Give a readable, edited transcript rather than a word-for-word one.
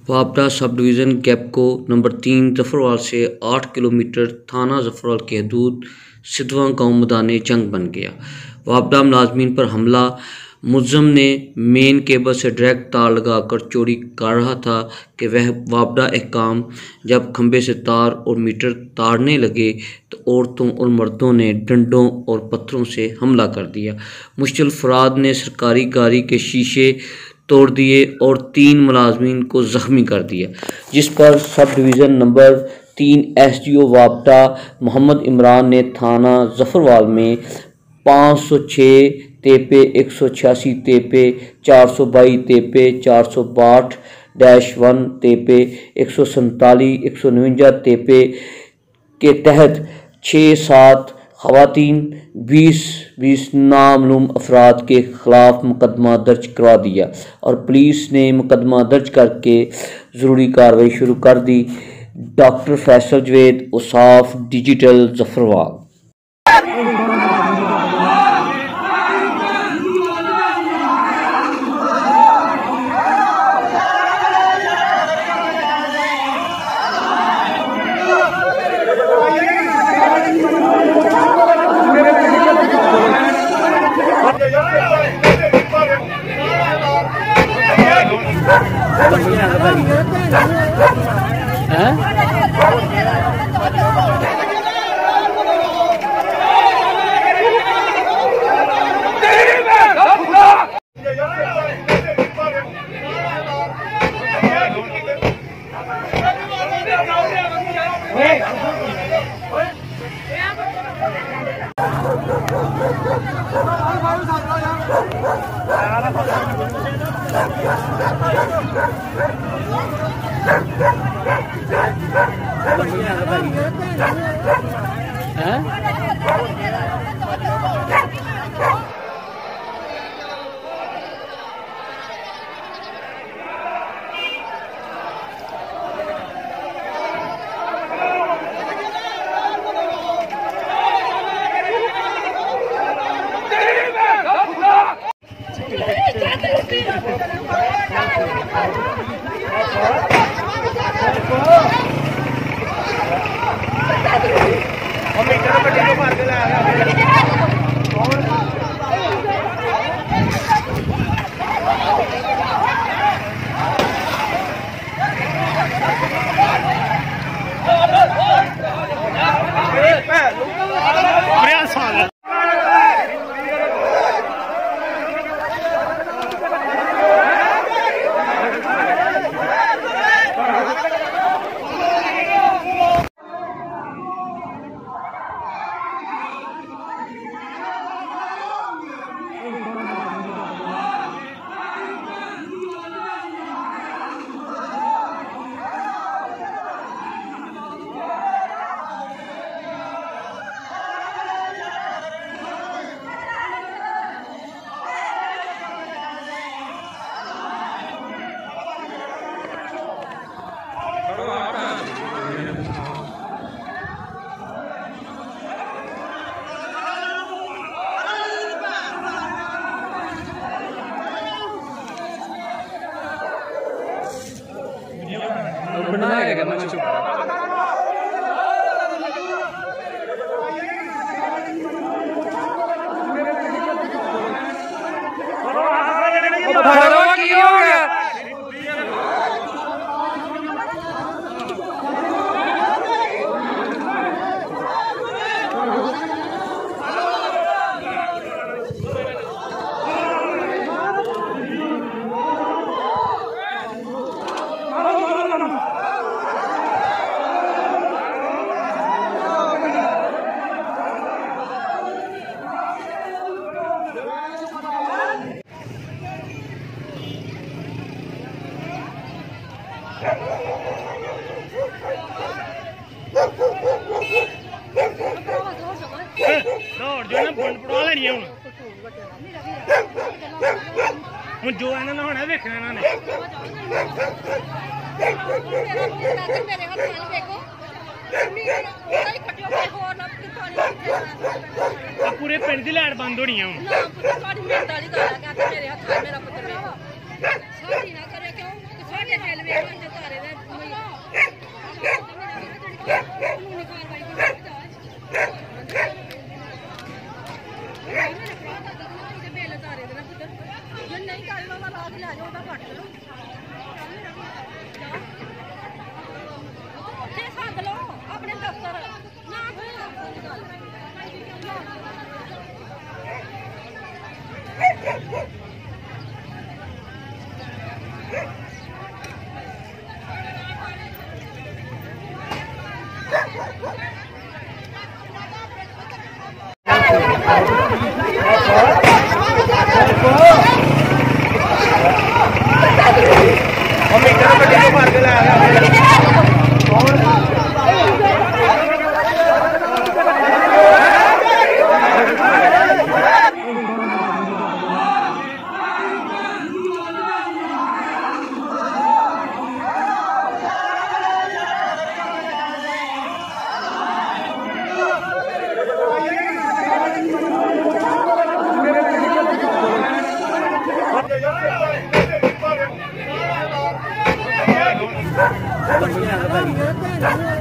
वापडा sub division गैपको number 3 Zafarwal से 8 kilometre थाना जफरवाल की हदूद सिद्धवां गाँव मैदान जंग बन गया। वापडा मुलाजमीन पर हमला। मुल्ज़म ने मेन केबल से डायरेक्ट तार लगाकर चोरी कर रहा था कि वह वापडा अहकाम जब खंबे से तार और मीटर तारने लगे तो औरतों और मर्दों ने डंडों और पत्थरों से हमला कर दिया। मुश्किल अफराद ने सरकारी गाड़ी के शीशे तोड़ दिए और 3 मुलाजमीन को ज़ख्मी कर दिया, जिस पर सब डिवीज़न नंबर 3 SDO वापडा मोहम्मद इमरान ने थाना जफरवाल में 506 तेपे 186 तेपे 422 तेपे 462-1 तेपे 147 149 तेपे के तहत 6-7 खवातीन 20 नामालूम अफराद के खिलाफ मुकदमा दर्ज करवा दिया और पुलिस ने मुकदमा दर्ज करके ज़रूरी कार्रवाई शुरू कर दी। Doctor Faisal Javed, Ausaf digital Zafarwal. दौड़ जो ना बंद पड़ा लेनी है हूँ जो इन्होंने होना देखना इन्होंने पूरे पिंड की लाइट बंद होनी है हूँ Thank you.